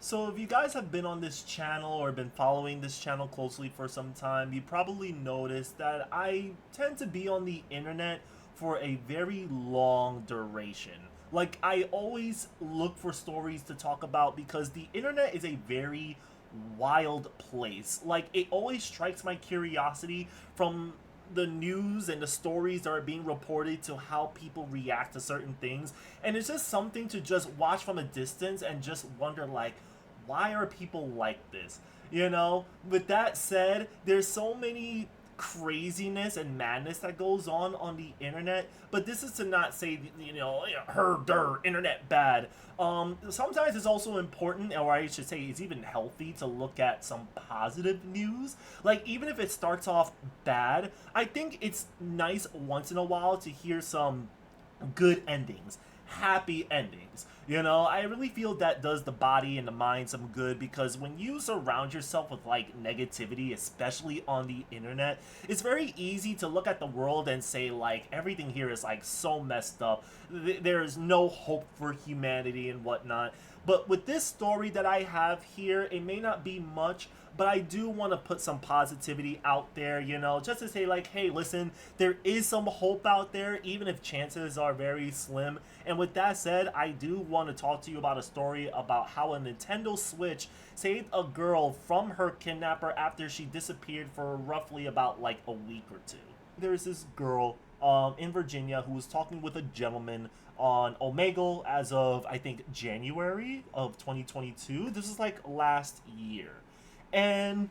So if you guys have been on this channel or been following this channel closely for some time, you probably noticed that I tend to be on the internet for a very long duration. Like, I always look for stories to talk about because the internet is a very wild place. Like, it always strikes my curiosity from the news and the stories that are being reported to how people react to certain things, and it's just something to just watch from a distance and just wonder, like, why are people like this? With that said, there's so many craziness and madness that goes on the internet, but this is to not say, her der internet bad. Sometimes it's also important, or I should say it's even healthy, to look at some positive news. Like, even if it starts off bad, I think it's nice once in a while to hear some good endings, happy endings. I really feel that does the body and the mind some good, because when you surround yourself with like negativity, especially on the internet, it's very easy to look at the world and say, like, everything here is like so messed up. There is no hope for humanity and whatnot. But with this story that I have here, it may not be much, but I do want to put some positivity out there, just to say, like, hey, listen, there is some hope out there, even if chances are very slim. And with that said, I do want to talk to you about a story about how a Nintendo Switch saved a girl from her kidnapper after she disappeared for roughly about like a week or two. There's this girl in Virginia who was talking with a gentleman on Omegle as of, I think, January of 2022. This is like last year. And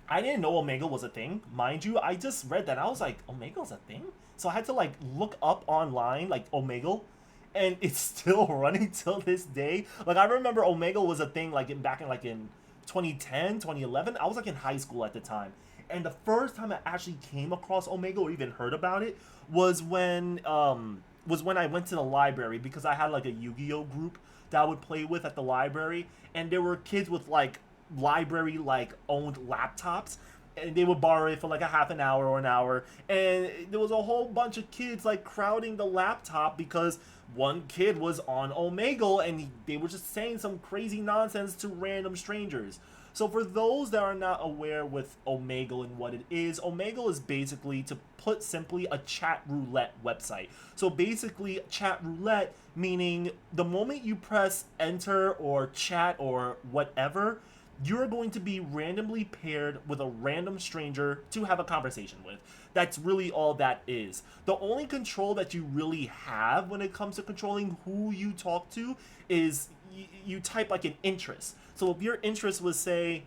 I didn't know Omegle was a thing. Mind you, I just read that. I was like, Omegle's a thing? So I had to like look up online, like Omegle, and it's still running till this day. Like, I remember Omegle was a thing like back in 2010, 2011. I was like in high school at the time. And the first time I actually came across Omegle or even heard about it was when I went to the library, because I had like a Yu-Gi-Oh group that I would play with at the library, and there were kids with like library like owned laptops, and they would borrow it for like a half an hour or an hour, and there was a whole bunch of kids like crowding the laptop because one kid was on Omegle and they were just saying some crazy nonsense to random strangers. So for those that are not aware with Omegle and what it is, Omegle is basically, to put simply, a chat roulette website. So basically, chat roulette meaning the moment you press enter or chat or whatever, you're going to be randomly paired with a random stranger to have a conversation with. That's really all that is. The only control that you really have when it comes to controlling who you talk to is you type like an interest. So if your interest was, say,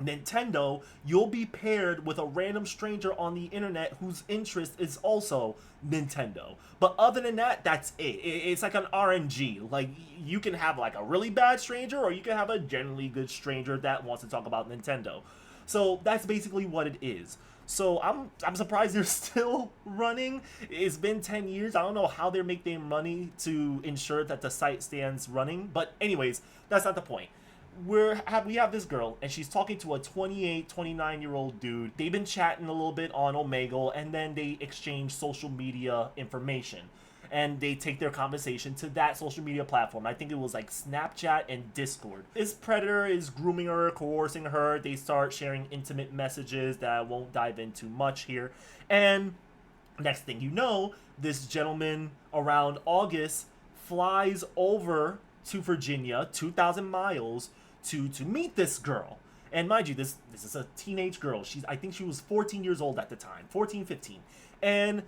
Nintendo, you'll be paired with a random stranger on the internet whose interest is also Nintendo. But other than that, that's it. It's like an RNG. Like, you can have like a really bad stranger, or you can have a generally good stranger that wants to talk about Nintendo. So that's basically what it is. So I'm surprised they're still running. It's been 10 years. I don't know how they make their money to ensure that the site stands running. But anyways, that's not the point. We have this girl, and she's talking to a 28, 29-year-old dude. They've been chatting a little bit on Omegle, and then they exchange social media information, and they take their conversation to that social media platform. I think it was like Snapchat and Discord. This predator is grooming her, coercing her. They start sharing intimate messages that I won't dive into much here. And next thing you know, this gentleman around August flies over to Virginia, 2,000 miles, to meet this girl. And mind you, this is a teenage girl. I think she was 14 years old at the time, 14, 15. And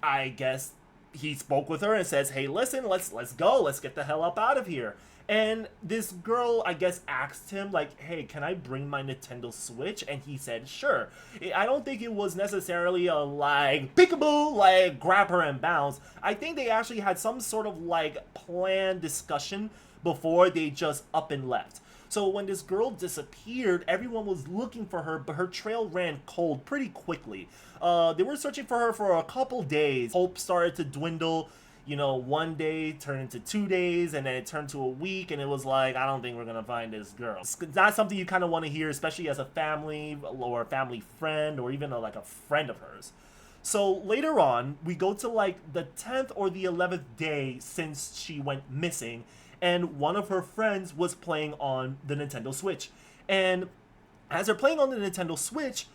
I guess he spoke with her and says, hey, listen, let's go, let's get the hell up out of here. And this girl, I guess, asked him, like, hey, can I bring my Nintendo Switch? And he said, sure. I don't think it was necessarily a, like, peekaboo, like, grab her and bounce. I think they actually had some sort of, like, planned discussion before they just up and left. So when this girl disappeared, everyone was looking for her, but her trail ran cold pretty quickly. They were searching for her for a couple days. Hope started to dwindle. One day turned into 2 days, and then it turned to a week, and it was like, I don't think we're gonna find this girl. It's not something you kind of want to hear, especially as a family or a family friend, or even like a friend of hers. So later on, we go to like the 10th or the 11th day since she went missing, and one of her friends was playing on the Nintendo Switch. And as they're playing on the Nintendo Switch,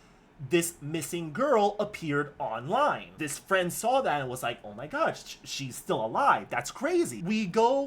this missing girl appeared online. This friend saw that and was like, oh my gosh, she's still alive. That's crazy.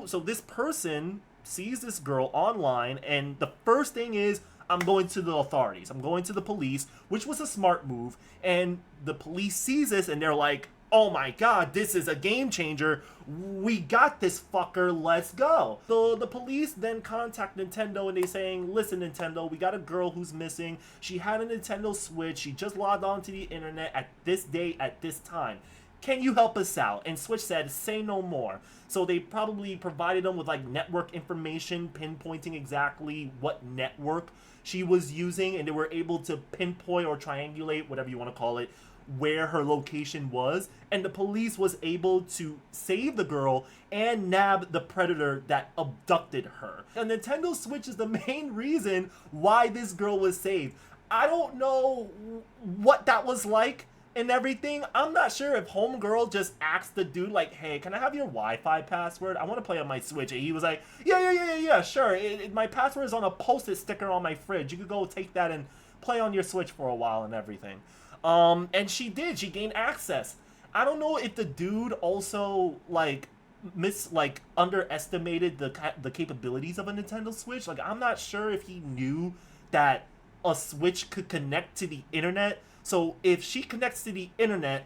So this person sees this girl online, and the first thing is, I'm going to the authorities. I'm going to the police, which was a smart move. And the police sees this and they're like, oh my god, this is a game changer. We got this fucker, let's go. So the police then contact Nintendo and they saying, listen Nintendo, we got a girl who's missing. She had a Nintendo Switch. She just logged onto the internet at this date, at this time. Can you help us out? And Switch said, say no more. So they probably provided them with like network information, pinpointing exactly what network she was using, and they were able to pinpoint or triangulate, whatever you want to call it, where her location was, and the police was able to save the girl and nab the predator that abducted her. The Nintendo Switch is the main reason why this girl was saved. I don't know what that was like and everything. I'm not sure if homegirl just asked the dude like, hey, can I have your Wi-Fi password? I want to play on my Switch. And he was like, yeah, sure. My password is on a Post-it sticker on my fridge. You could go take that and play on your Switch for a while and everything. And she did. She gained access. I don't know if the dude also underestimated the capabilities of a Nintendo Switch. Like, I'm not sure if he knew that a Switch could connect to the internet. So if she connects to the internet,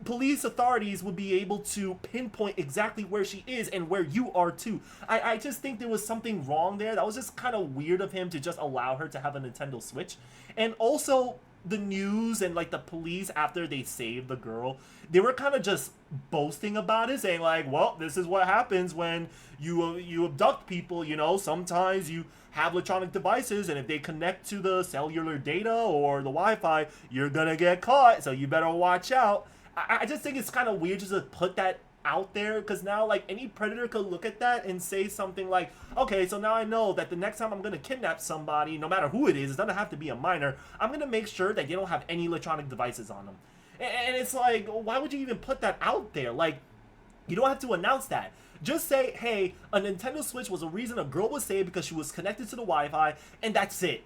police authorities would be able to pinpoint exactly where she is and where you are too. I just think there was something wrong there. That was just kind of weird of him to just allow her to have a Nintendo Switch. And also, the news and like the police, after they saved the girl, they were kind of just boasting about it, saying like, well, this is what happens when you abduct people. You know, sometimes you have electronic devices, and if they connect to the cellular data or the Wi-Fi, you're gonna get caught, so you better watch out. I just think it's kind of weird just to put that out there, because now like any predator could look at that and say something like, okay, so now I know that the next time I'm gonna kidnap somebody, no matter who it doesn't have to be a minor, I'm gonna make sure that they don't have any electronic devices on them. And it's like, why would you even put that out there? Like, you don't have to announce that. Just say, hey, a Nintendo Switch was a reason a girl was saved because she was connected to the Wi-Fi, and that's it.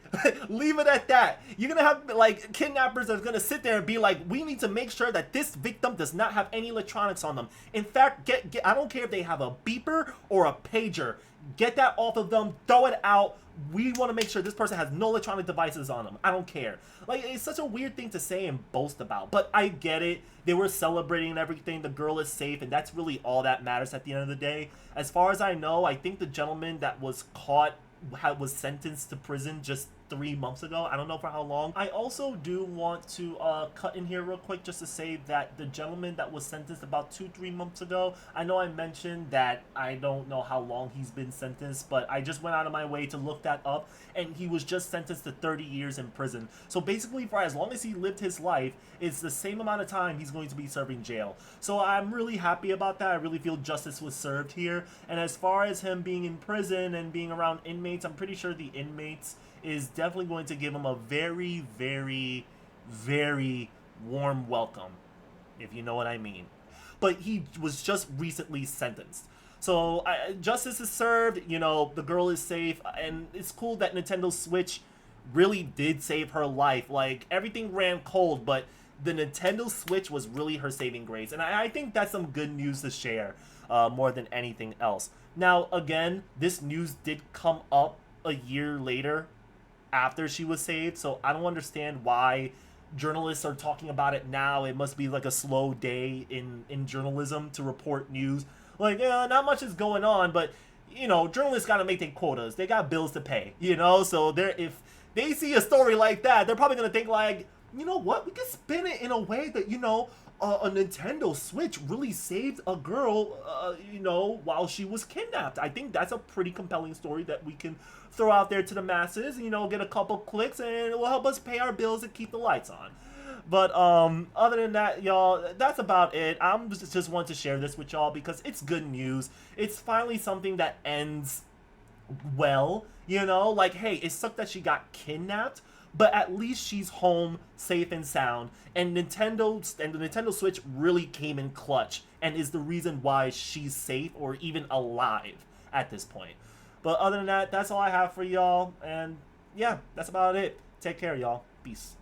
Leave it at that. You're gonna have like kidnappers that are gonna sit there and be like, we need to make sure that this victim does not have any electronics on them. In fact, I don't care if they have a beeper or a pager. Get that off of them, throw it out. We want to make sure this person has no electronic devices on them. I don't care. Like, it's such a weird thing to say and boast about, but I get it. They were celebrating and everything. The girl is safe, and that's really all that matters at the end of the day. As far as I know, I think the gentleman that was caught was sentenced to prison just 3 months ago. I don't know for how long. I also do want to cut in here real quick just to say that the gentleman that was sentenced about 2-3 months ago, I know I mentioned that I don't know how long he's been sentenced, but I just went out of my way to look that up, and he was just sentenced to 30 years in prison. So basically, for as long as he lived his life, it's the same amount of time he's going to be serving jail. So I'm really happy about that. I really feel justice was served here. And as far as him being in prison and being around inmates, I'm pretty sure the inmates is definitely going to give him a very, very, very warm welcome, if you know what I mean. But he was just recently sentenced. So justice is served, you know, the girl is safe, and it's cool that Nintendo Switch really did save her life. Like, everything ran cold, but the Nintendo Switch was really her saving grace. And I think that's some good news to share, more than anything else. Now, again, this news did come up a year later after she was saved, so I don't understand why journalists are talking about it now. It must be like a slow day in journalism to report news. Like, not much is going on, but, you know, journalists got to make their quotas. They got bills to pay, you know? So if they see a story like that, they're probably going to think like, you know what? We can spin it in a way that, you know, a Nintendo Switch really saved a girl, you know, while she was kidnapped. I think that's a pretty compelling story that we can throw out there to the masses, you know, get a couple clicks, and it will help us pay our bills and keep the lights on. But other than that, y'all, that's about it. I'm just want to share this with y'all because it's good news. It's finally something that ends well, you know? Like, hey, it sucked that she got kidnapped, but at least she's home, safe and sound. And the Nintendo Switch really came in clutch and is the reason why she's safe or even alive. at this point. But other than that, that's all I have for y'all. And yeah, that's about it. Take care, y'all. Peace.